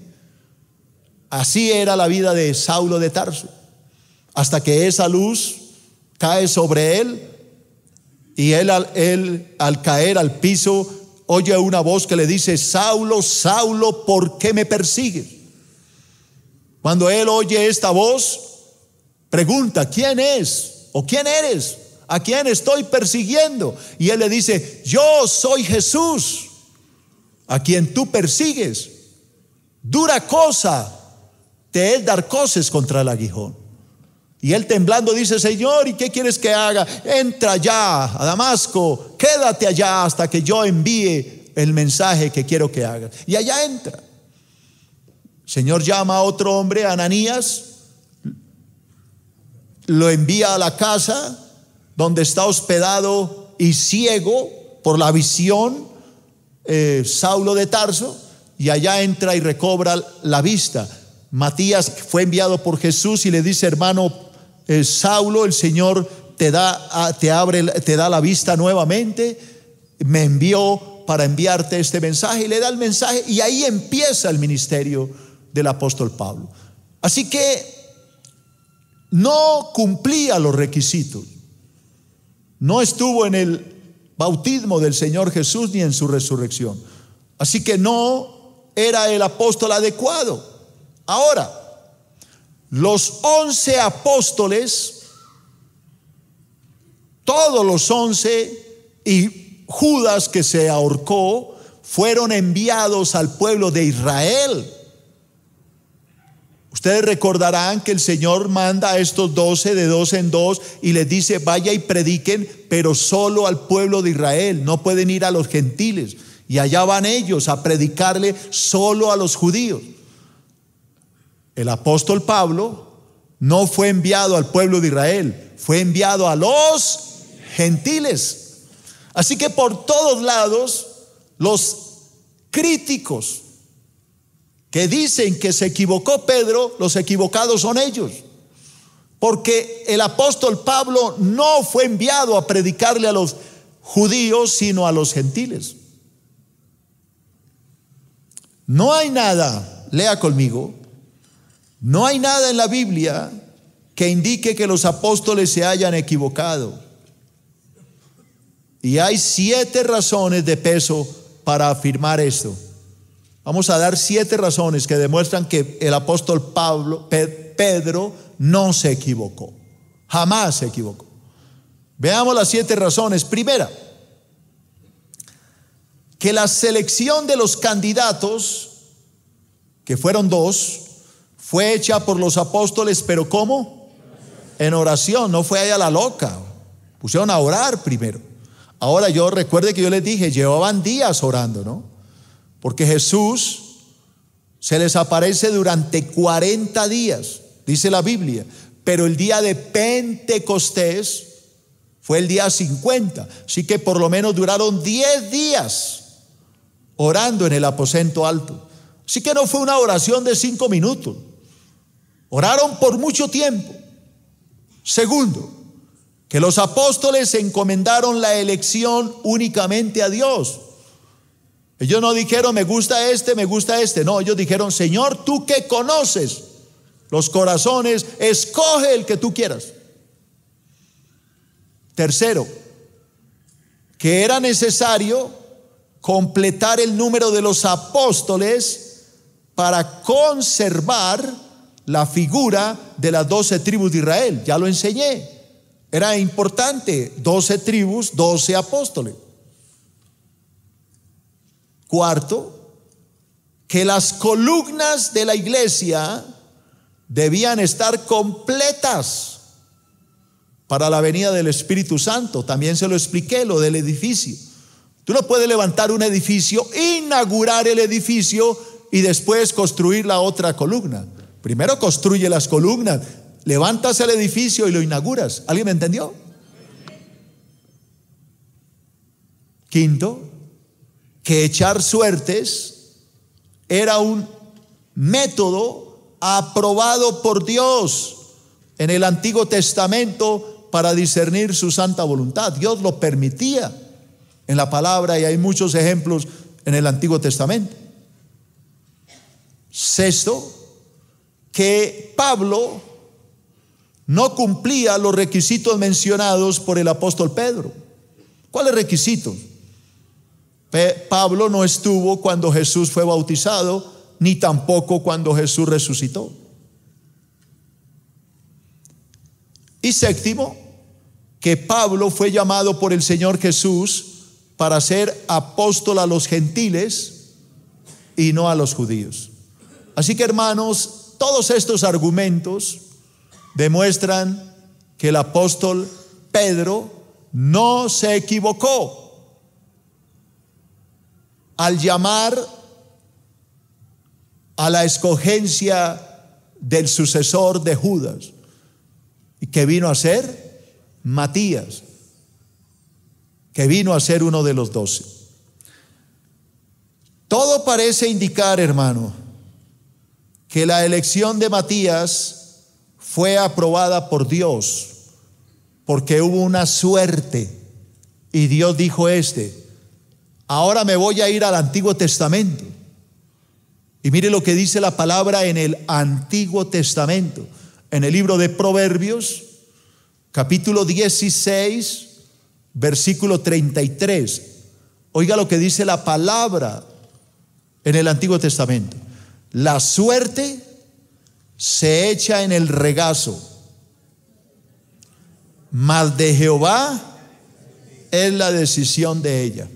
Así era la vida de Saulo de Tarso, hasta que esa luz cae sobre él, y él al caer al piso oye una voz que le dice: Saulo, Saulo, ¿por qué me persigues? Cuando él oye esta voz, pregunta: ¿quién es? ¿O quién eres? ¿A quién estoy persiguiendo? Y él le dice: yo soy Jesús, a quien tú persigues. Dura cosa te es dar coces contra el aguijón. Y él temblando dice: Señor, ¿y qué quieres que haga? Entra ya a Damasco, quédate allá hasta que yo envíe el mensaje que quiero que hagas. Y allá entra. Señor llama a otro hombre, Ananías, lo envía a la casa donde está hospedado y ciego por la visión Saulo de Tarso, y allá entra y recobra la vista. Matías fue enviado por Jesús y le dice: hermano Saulo, el Señor te da la vista nuevamente, me envió para enviarte este mensaje, y le da el mensaje, y ahí empieza el ministerio del apóstol Pablo. Así que no cumplía los requisitos, no estuvo en el bautismo del Señor Jesús ni en su resurrección, así que no era el apóstol adecuado. Ahora, los 11 apóstoles, todos los 11 y Judas que se ahorcó, fueron enviados al pueblo de Israel. Ustedes recordarán que el Señor manda a estos 12 de 2 en 2 y les dice: vaya y prediquen, pero solo al pueblo de Israel, no pueden ir a los gentiles. Y allá van ellos a predicarle solo a los judíos. El apóstol Pablo no fue enviado al pueblo de Israel, fue enviado a los gentiles. Así que por todos lados, los críticos que dicen que se equivocó Pedro, los equivocados son ellos, porque el apóstol Pablo no fue enviado a predicarle a los judíos, sino a los gentiles. No hay nada, lea conmigo, no hay nada en la Biblia que indique que los apóstoles se hayan equivocado. Y hay 7 razones de peso para afirmar esto. Vamos a dar 7 razones que demuestran que el apóstol Pedro no se equivocó, jamás se equivocó. Veamos las 7 razones. Primera, que la selección de los candidatos, que fueron 2, fue hecha por los apóstoles, pero ¿cómo? En oración, no fue allá la loca. Pusieron a orar primero. Ahora recuerde que yo les dije, llevaban días orando, ¿no? Porque Jesús se les aparece durante 40 días, dice la Biblia, pero el día de Pentecostés fue el día 50, así que por lo menos duraron 10 días orando en el aposento alto. Así que no fue una oración de 5 minutos, oraron por mucho tiempo. Segundo, que los apóstoles encomendaron la elección únicamente a Dios. Ellos no dijeron: me gusta este, me gusta este. No, ellos dijeron: Señor, tú que conoces los corazones, escoge el que tú quieras. Tercero, que era necesario completar el número de los apóstoles para conservar la figura de las 12 tribus de Israel. Ya lo enseñé. Era importante, 12 tribus, 12 apóstoles. Cuarto, que las columnas de la iglesia debían estar completas para la venida del Espíritu Santo. También se lo expliqué, lo del edificio. Tú no puedes levantar un edificio, inaugurar el edificio y después construir la otra columna. Primero construye las columnas, levantas el edificio y lo inauguras. ¿Alguien me entendió? Quinto, que echar suertes era un método aprobado por Dios en el Antiguo Testamento para discernir su santa voluntad. Dios lo permitía en la palabra y hay muchos ejemplos en el Antiguo Testamento. Sexto, que Pablo no cumplía los requisitos mencionados por el apóstol Pedro. ¿Cuáles requisitos? Pablo no estuvo cuando Jesús fue bautizado, ni tampoco cuando Jesús resucitó. Y séptimo, que Pablo fue llamado por el Señor Jesús para ser apóstol a los gentiles y no a los judíos. Así que, hermanos, todos estos argumentos demuestran que el apóstol Pedro no se equivocó al llamar a la escogencia del sucesor de Judas, y que vino a ser Matías, que vino a ser uno de los 12. Todo parece indicar, hermano, que la elección de Matías fue aprobada por Dios, porque hubo una suerte y Dios dijo: ahora me voy a ir al Antiguo Testamento. Y mire lo que dice la palabra en el Antiguo Testamento, en el libro de Proverbios, capítulo 16, versículo 33. Oiga lo que dice la palabra en el Antiguo Testamento: la suerte se echa en el regazo, mas de Jehová es la decisión de ella.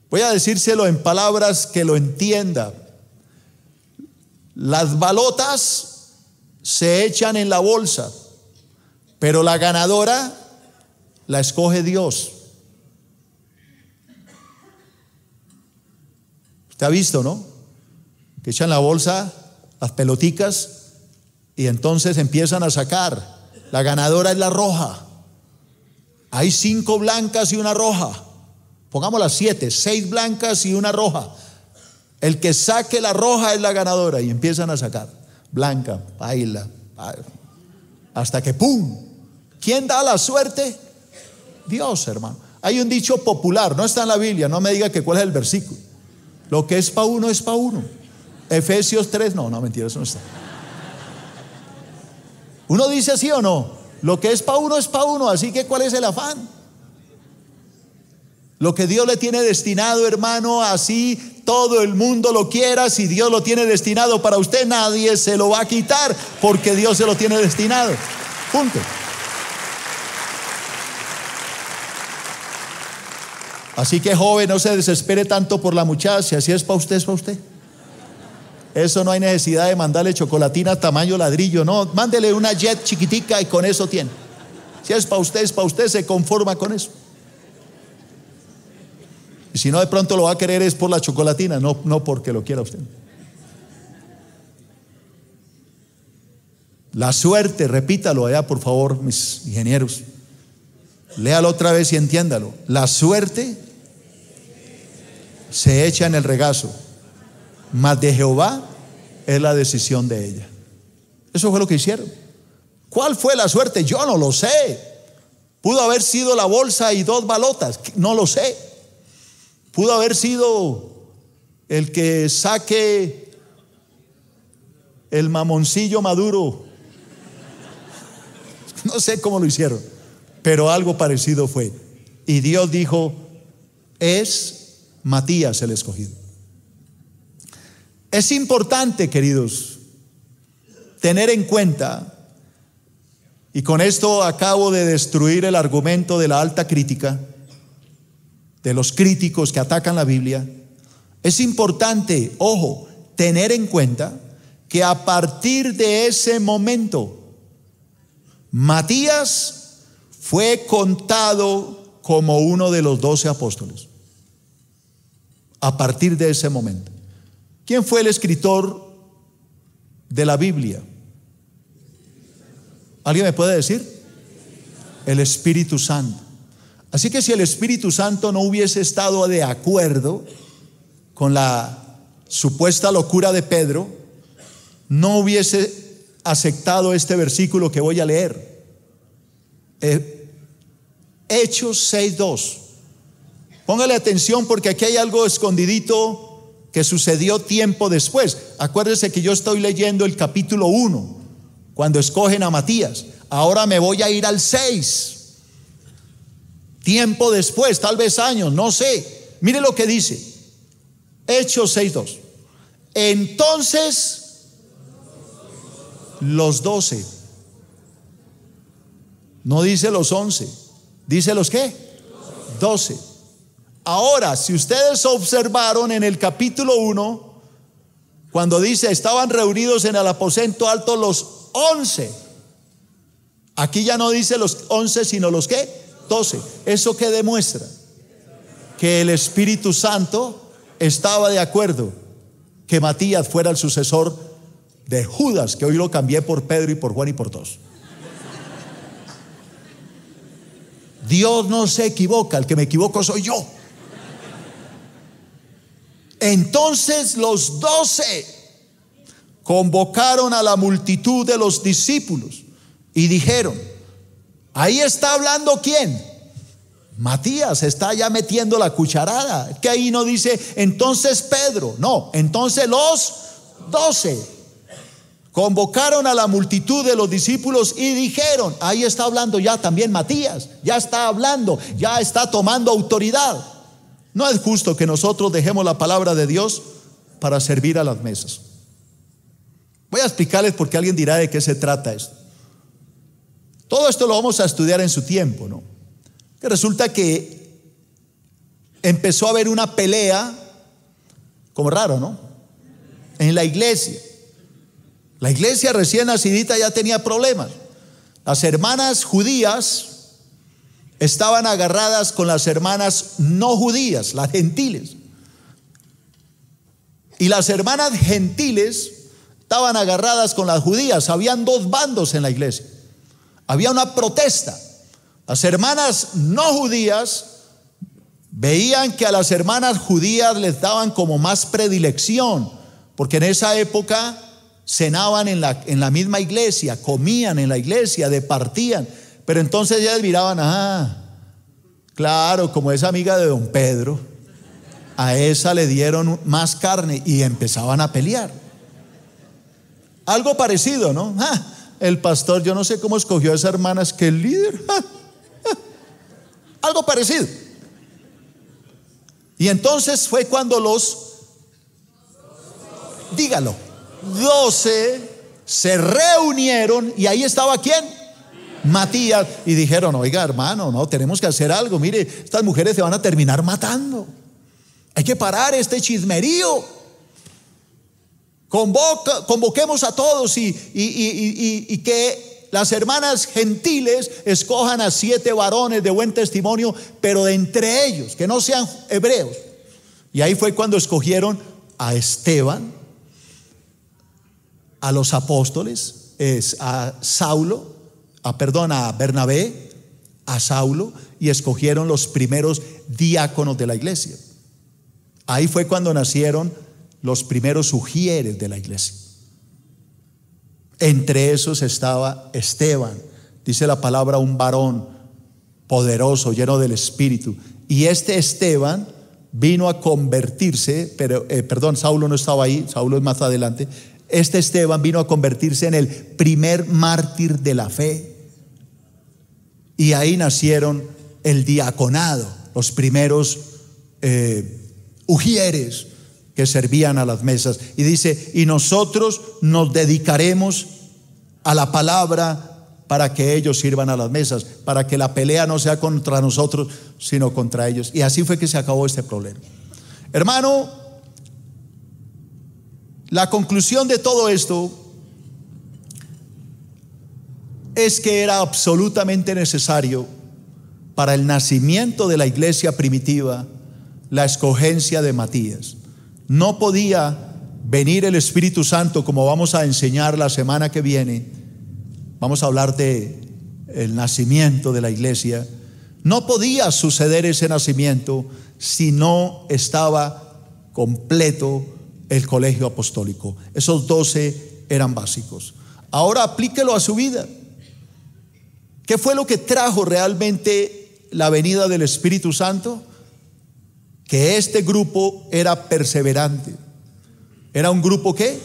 Voy a decírselo en palabras que lo entienda. Las balotas se echan en la bolsa, pero la ganadora la escoge Dios. Usted ha visto, ¿no? Que echan la bolsa, las peloticas, y entonces empiezan a sacar. La ganadora es la roja. Hay 5 blancas y una roja. Pongámoslas 7, 6 blancas y una roja. El que saque la roja es la ganadora, y empiezan a sacar blanca, baila, hasta que ¡pum! ¿Quién da la suerte? Dios, hermano. Hay un dicho popular, no está en la Biblia, no me diga que cuál es el versículo. Lo que es para uno es para uno. Efesios 3, no, mentira, eso no está. Uno dice así o no, lo que es para uno es para uno, así que ¿cuál es el afán? Lo que Dios le tiene destinado, hermano, así todo el mundo lo quiera, si Dios lo tiene destinado para usted, nadie se lo va a quitar, porque Dios se lo tiene destinado. Punto. Así que, joven, no se desespere tanto por la muchacha. Si es para usted, es para usted. Eso no hay necesidad de mandarle chocolatina tamaño ladrillo, no, mándele una jet chiquitica y con eso tiene. Si es para usted, se conforma con eso. Y si no, de pronto lo va a querer es por la chocolatina, no porque lo quiera usted. La suerte, repítalo allá por favor, mis ingenieros. Léalo otra vez y entiéndalo. La suerte se echa en el regazo, mas de Jehová es la decisión de ella. Eso fue lo que hicieron. ¿Cuál fue la suerte? Yo no lo sé. Pudo haber sido la bolsa y 2 balotas, no lo sé. Pudo haber sido el que saque el mamoncillo maduro. No sé cómo lo hicieron, pero algo parecido fue. Y Dios dijo, es Matías el escogido. Es importante, queridos, tener en cuenta, y con esto acabo de destruir el argumento de la alta crítica, de los críticos que atacan la Biblia. Es importante, ojo, tener en cuenta que a partir de ese momento, Matías fue contado como uno de los 12 apóstoles. A partir de ese momento. ¿Quién fue el escritor de la Biblia? ¿Alguien me puede decir? El Espíritu Santo. Así que si el Espíritu Santo no hubiese estado de acuerdo con la supuesta locura de Pedro, no hubiese aceptado este versículo que voy a leer. Hechos 6:2. Póngale atención porque aquí hay algo escondidito que sucedió tiempo después. Acuérdese que yo estoy leyendo el capítulo 1, cuando escogen a Matías. Ahora me voy a ir al 6. Tiempo después, tal vez años, no sé. Mire lo que dice. Hechos 6:2. Entonces los 12. No dice los 11. Dice los ¿qué? 12. Ahora, si ustedes observaron en el capítulo 1, cuando dice estaban reunidos en el aposento alto los 11. Aquí ya no dice los 11, sino los ¿qué? 12. ¿Eso qué demuestra? Que el Espíritu Santo estaba de acuerdo que Matías fuera el sucesor de Judas, que hoy lo cambié por Pedro y por Juan y por todos. Dios no se equivoca, el que me equivoco soy yo. Entonces los 12 convocaron a la multitud de los discípulos y dijeron, ahí está hablando ¿quién? Matías está ya metiendo la cucharada. Que ahí no dice entonces Pedro, no, entonces los 12 convocaron a la multitud de los discípulos y dijeron, ahí está hablando ya también Matías, ya está hablando, ya está tomando autoridad. No es justo que nosotros dejemos la palabra de Dios para servir a las mesas. Voy a explicarles porque alguien dirá de qué se trata esto. Todo esto lo vamos a estudiar en su tiempo, ¿no? Que resulta que empezó a haber una pelea, como raro, ¿no? En la iglesia. La iglesia recién nacidita ya tenía problemas. Las hermanas judías estaban agarradas con las hermanas no judías, las gentiles. Y las hermanas gentiles estaban agarradas con las judías. Habían dos bandos en la iglesia. Había una protesta. Las hermanas no judías veían que a las hermanas judías les daban como más predilección, porque en esa época cenaban en la misma iglesia, comían en la iglesia, departían. Pero entonces ellas miraban, claro, como es amiga de don Pedro, a esa le dieron más carne y empezaban a pelear. Algo parecido, ¿no? El pastor, yo no sé cómo escogió a esa hermana, es que el líder. Algo parecido. Y entonces fue cuando dígalo, 12 se reunieron y ahí estaba ¿quién? Matías, y dijeron, oiga hermano, no, tenemos que hacer algo, mire, estas mujeres se van a terminar matando, hay que parar este chismerío, convoquemos a todos y que las hermanas gentiles escojan a 7 varones de buen testimonio, pero de entre ellos, que no sean hebreos. Y ahí fue cuando escogieron a Esteban, a los apóstoles, a Bernabé, a Saulo, y escogieron los primeros diáconos de la iglesia. Ahí fue cuando nacieron los primeros ujieres de la iglesia. Entre esos estaba Esteban, dice la palabra, un varón poderoso, lleno del Espíritu. Y este Esteban vino a convertirse, Saulo no estaba ahí, Saulo es más adelante. Este Esteban vino a convertirse en el primer mártir de la fe. Y ahí nacieron el diaconado, los primeros ujieres que servían a las mesas. Y dice, y nosotros nos dedicaremos a la palabra para que ellos sirvan a las mesas, para que la pelea no sea contra nosotros, sino contra ellos. Y así fue que se acabó este problema. Hermano, la conclusión de todo esto es que era absolutamente necesario para el nacimiento de la iglesia primitiva la escogencia de Matías. No podía venir el Espíritu Santo, como vamos a enseñar la semana que viene. Vamos a hablar de el nacimiento de la iglesia. No podía suceder ese nacimiento si no estaba completo el colegio apostólico. Esos 12 eran básicos. Ahora aplíquelo a su vida. ¿Qué fue lo que trajo realmente la venida del Espíritu Santo? Que este grupo era perseverante. Era un grupo ¿qué?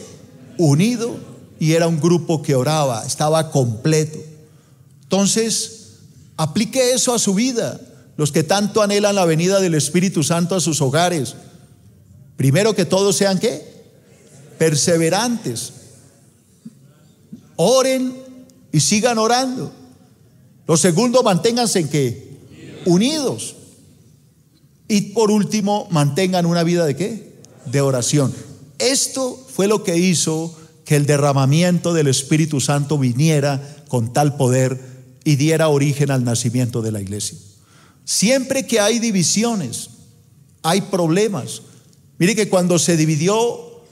Unido, y era un grupo que oraba, estaba completo. Entonces, aplique eso a su vida. Los que tanto anhelan la venida del Espíritu Santo a sus hogares, primero que todos sean ¿qué? Perseverantes. Oren y sigan orando. Lo segundo, manténganse en ¿qué? Unidos. Y por último, mantengan una vida ¿de qué? De oración. Esto fue lo que hizo que el derramamiento del Espíritu Santo viniera con tal poder y diera origen al nacimiento de la iglesia. Siempre que hay divisiones, hay problemas. Mire que cuando se dividió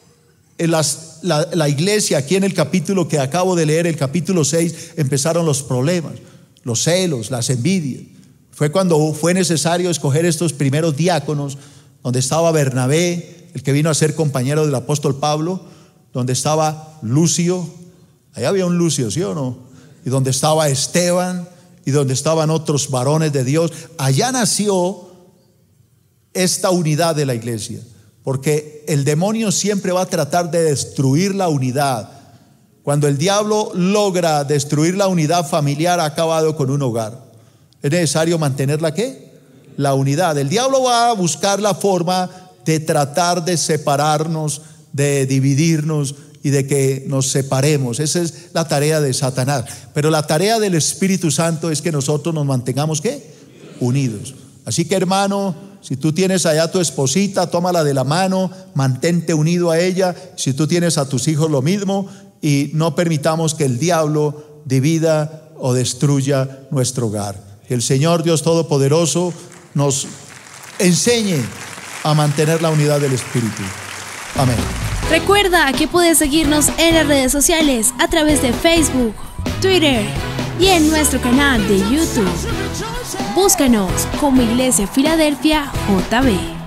la iglesia, aquí en el capítulo que acabo de leer, el capítulo 6, empezaron los problemas, los celos, las envidias. Fue cuando fue necesario escoger estos primeros diáconos, donde estaba Bernabé, el que vino a ser compañero del apóstol Pablo, donde estaba Lucio, ahí había un Lucio, ¿sí o no? Y donde estaba Esteban, y donde estaban otros varones de Dios. Allá nació esta unidad de la iglesia, porque el demonio siempre va a tratar de destruir la unidad. Cuando el diablo logra destruir la unidad familiar, ha acabado con un hogar. Es necesario mantener ¿la qué? La unidad. El diablo va a buscar la forma de tratar de separarnos, de dividirnos y de que nos separemos. Esa es la tarea de Satanás. Pero la tarea del Espíritu Santo es que nosotros nos mantengamos ¿qué? Unidos. Así que, hermano, si tú tienes allá a tu esposita, tómala de la mano, mantente unido a ella. Si tú tienes a tus hijos, lo mismo, y no permitamos que el diablo divida o destruya nuestro hogar. Que el Señor Dios Todopoderoso nos enseñe a mantener la unidad del Espíritu. Amén. Recuerda que puedes seguirnos en las redes sociales a través de Facebook, Twitter y en nuestro canal de YouTube. Búscanos como Iglesia Filadelfia JB.